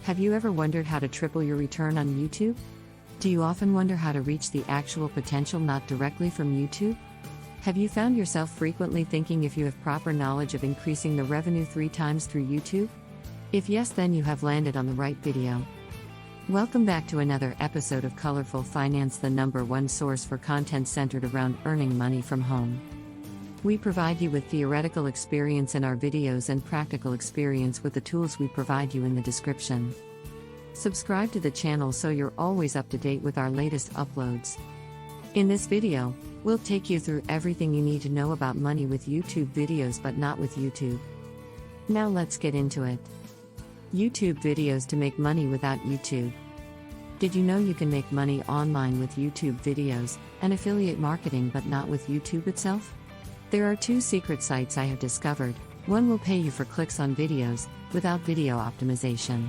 Have you ever wondered how to triple your return on YouTube? Do you often wonder how to reach the actual potential not directly from YouTube? Have you found yourself frequently thinking if you have proper knowledge of increasing the revenue 3 times through YouTube? If yes, then you have landed on the right video. Welcome back to another episode of Colorful Finance, the #1 source for content centered around earning money from home. We provide you with theoretical experience in our videos and practical experience with the tools we provide you in the description. Subscribe to the channel so you're always up to date with our latest uploads. In this video, we'll take you through everything you need to know about money with YouTube videos, but not with YouTube. Now let's get into it. YouTube videos to make money without YouTube. Did you know you can make money online with YouTube videos and affiliate marketing, but not with YouTube itself? There are 2 secret sites I have discovered. One will pay you for clicks on videos, without video optimization.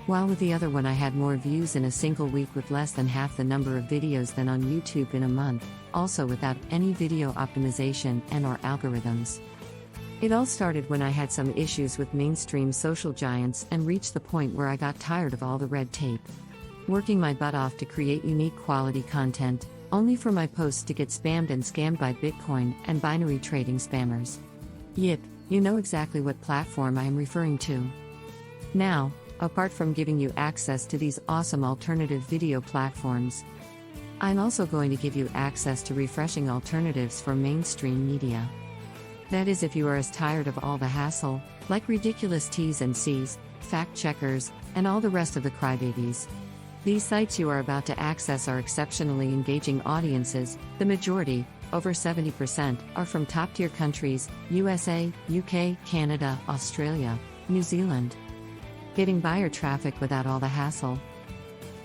While with the other one I had more views in a single week with less than half the number of videos than on YouTube in a month, also without any video optimization and/or algorithms. It all started when I had some issues with mainstream social giants and reached the point where I got tired of all the red tape. Working my butt off to create unique quality content, only for my posts to get spammed and scammed by Bitcoin and binary trading spammers. Yep, you know exactly what platform I am referring to. Now, apart from giving you access to these awesome alternative video platforms, I'm also going to give you access to refreshing alternatives for mainstream media. That is, if you are as tired of all the hassle, like ridiculous T's and C's, fact checkers, and all the rest of the crybabies. These sites you are about to access are exceptionally engaging audiences. The majority, over 70%, are from top-tier countries: USA, UK, Canada, Australia, New Zealand. Getting buyer traffic without all the hassle.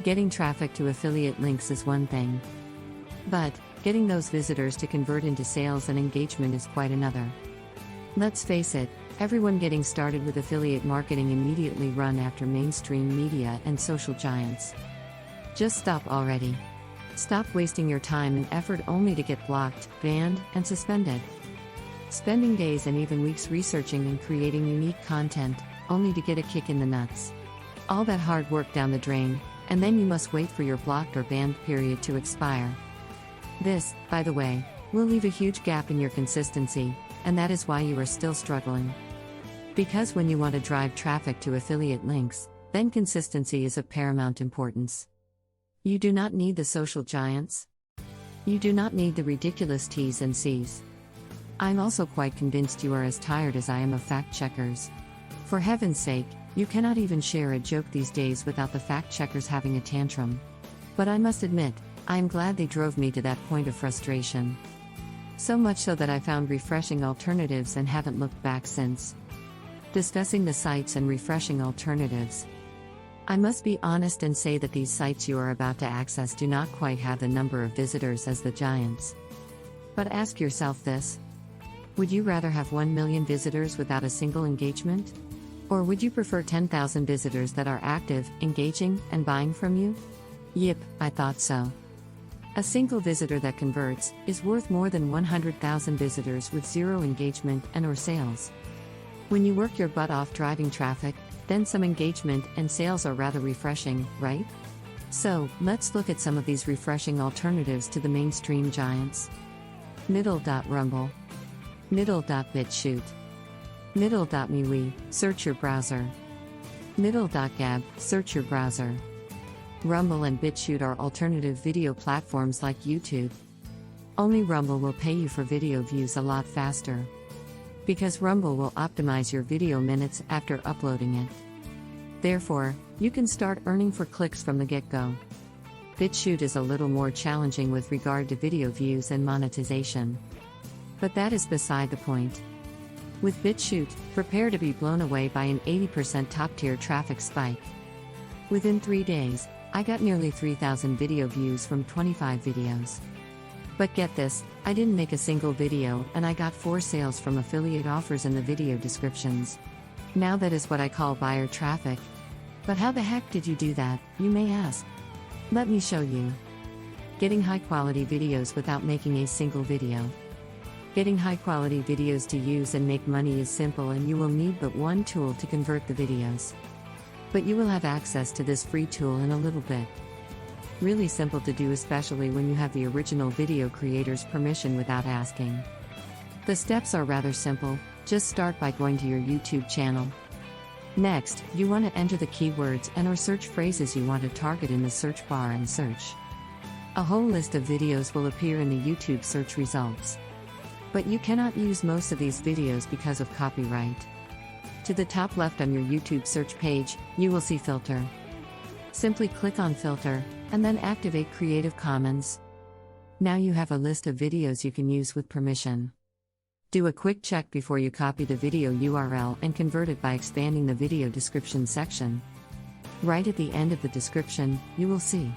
Getting traffic to affiliate links is one thing, but getting those visitors to convert into sales and engagement is quite another. Let's face it, everyone getting started with affiliate marketing immediately run after mainstream media and social giants. Just stop already. Stop wasting your time and effort only to get blocked, banned, and suspended. Spending days and even weeks researching and creating unique content, only to get a kick in the nuts. All that hard work down the drain, and then you must wait for your blocked or banned period to expire. This, by the way, will leave a huge gap in your consistency, and that is why you are still struggling. Because when you want to drive traffic to affiliate links, then consistency is of paramount importance. You do not need the social giants. You do not need the ridiculous T's and C's. I'm also quite convinced you are as tired as I am of fact checkers. For heaven's sake, you cannot even share a joke these days without the fact checkers having a tantrum. But I must admit, I am glad they drove me to that point of frustration. So much so that I found refreshing alternatives and haven't looked back since. Discussing the sites and refreshing alternatives. I must be honest and say that these sites you are about to access do not quite have the number of visitors as the giants. But ask yourself this: would you rather have 1 million visitors without a single engagement? Or would you prefer 10,000 visitors that are active, engaging, and buying from you? Yep, I thought so. A single visitor that converts is worth more than 100,000 visitors with 0 engagement and/or sales. When you work your butt off driving traffic, then some engagement and sales are rather refreshing, right? So, let's look at some of these refreshing alternatives to the mainstream giants. Middle.rumble. Middle.BitChute. Middle.MeWe, search your browser. Middle.gab, search your browser. Rumble and BitChute are alternative video platforms like YouTube. Only Rumble will pay you for video views a lot faster, because Rumble will optimize your video minutes after uploading it. Therefore, you can start earning for clicks from the get-go. BitChute is a little more challenging with regard to video views and monetization. But that is beside the point. With BitChute, prepare to be blown away by an 80% top-tier traffic spike. Within 3 days, I got nearly 3,000 video views from 25 videos. But get this, I didn't make a single video and I got 4 sales from affiliate offers in the video descriptions. Now that is what I call buyer traffic. But how the heck did you do that, you may ask? Let me show you. Getting high quality videos without making a single video. Getting high quality videos to use and make money is simple, and you will need but one tool to convert the videos. But you will have access to this free tool in a little bit. Really simple to do, especially when you have the original video creator's permission without asking. The steps are rather simple. Just start by going to your YouTube channel. Next, you want to enter the keywords and/or search phrases you want to target in the search bar and search. A whole list of videos will appear in the YouTube search results. But you cannot use most of these videos because of copyright. To the top left on your YouTube search page, you will see Filter. Simply click on Filter, and then activate Creative Commons. Now you have a list of videos you can use with permission. Do a quick check before you copy the video URL and convert it by expanding the video description section. Right at the end of the description, you will see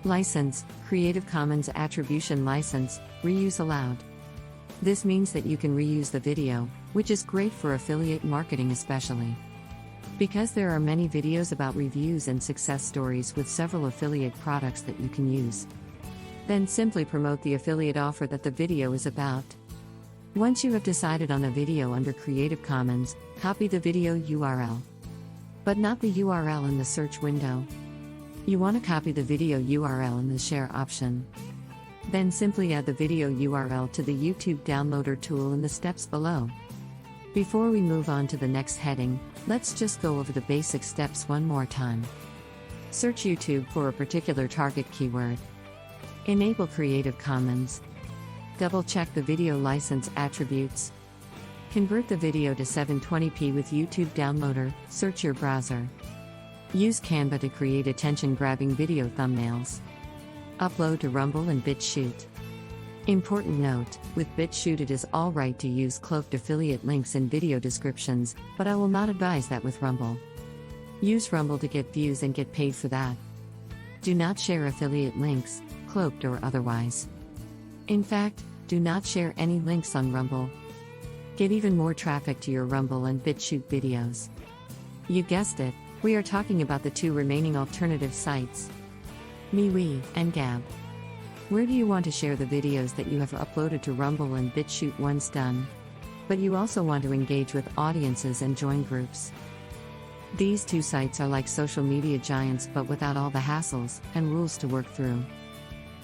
License, Creative Commons Attribution License, Reuse Allowed. This means that you can reuse the video, which is great for affiliate marketing especially. Because there are many videos about reviews and success stories with several affiliate products that you can use. Then simply promote the affiliate offer that the video is about. Once you have decided on a video under Creative Commons, copy the video URL. But not the URL in the search window. You want to copy the video URL in the Share option. Then simply add the video URL to the YouTube downloader tool in the steps below. Before we move on to the next heading, let's just go over the basic steps one more time. Search YouTube for a particular target keyword. Enable Creative Commons. Double-check the video license attributes. Convert the video to 720p with YouTube Downloader, search your browser. Use Canva to create attention-grabbing video thumbnails. Upload to Rumble and BitChute. Important note, with BitChute it is alright to use cloaked affiliate links in video descriptions, but I will not advise that with Rumble. Use Rumble to get views and get paid for that. Do not share affiliate links, cloaked or otherwise. In fact, do not share any links on Rumble. Get even more traffic to your Rumble and BitChute videos. You guessed it, we are talking about the two remaining alternative sites, MeWe and Gab. Where do you want to share the videos that you have uploaded to Rumble and BitChute once done? But you also want to engage with audiences and join groups. These two sites are like social media giants but without all the hassles and rules to work through.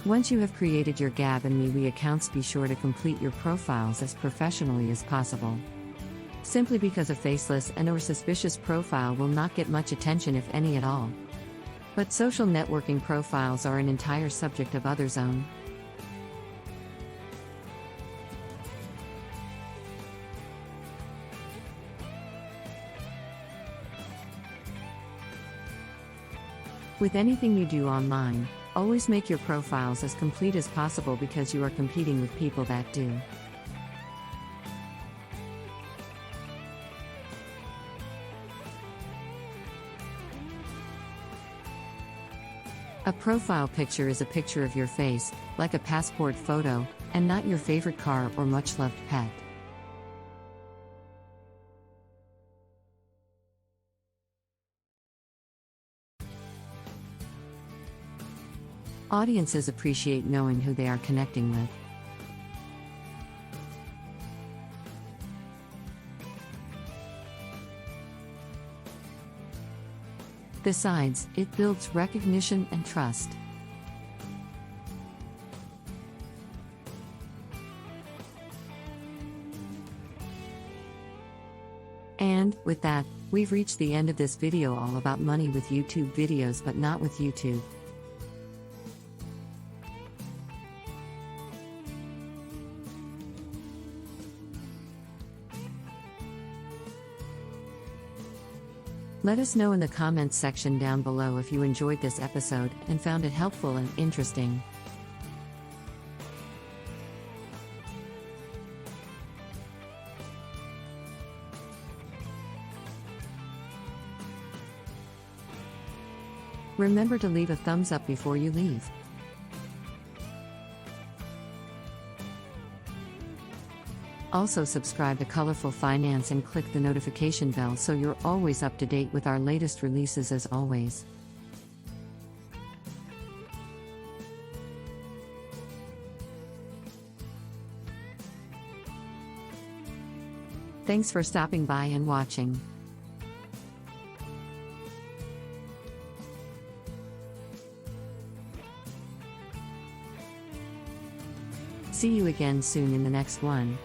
Once you have created your Gab and MeWe accounts, be sure to complete your profiles as professionally as possible. Simply because a faceless and/or suspicious profile will not get much attention if any at all. But social networking profiles are an entire subject of others own. With anything you do online, always make your profiles as complete as possible because you are competing with people that do. A profile picture is a picture of your face, like a passport photo, and not your favorite car or much-loved pet. Audiences appreciate knowing who they are connecting with. Besides, it builds recognition and trust. And, with that, we've reached the end of this video all about money with YouTube videos but not with YouTube. Let us know in the comments section down below if you enjoyed this episode and found it helpful and interesting. Remember to leave a thumbs up before you leave. Also subscribe to Colorful Finance and click the notification bell so you're always up to date with our latest releases as always. Thanks for stopping by and watching. See you again soon in the next one.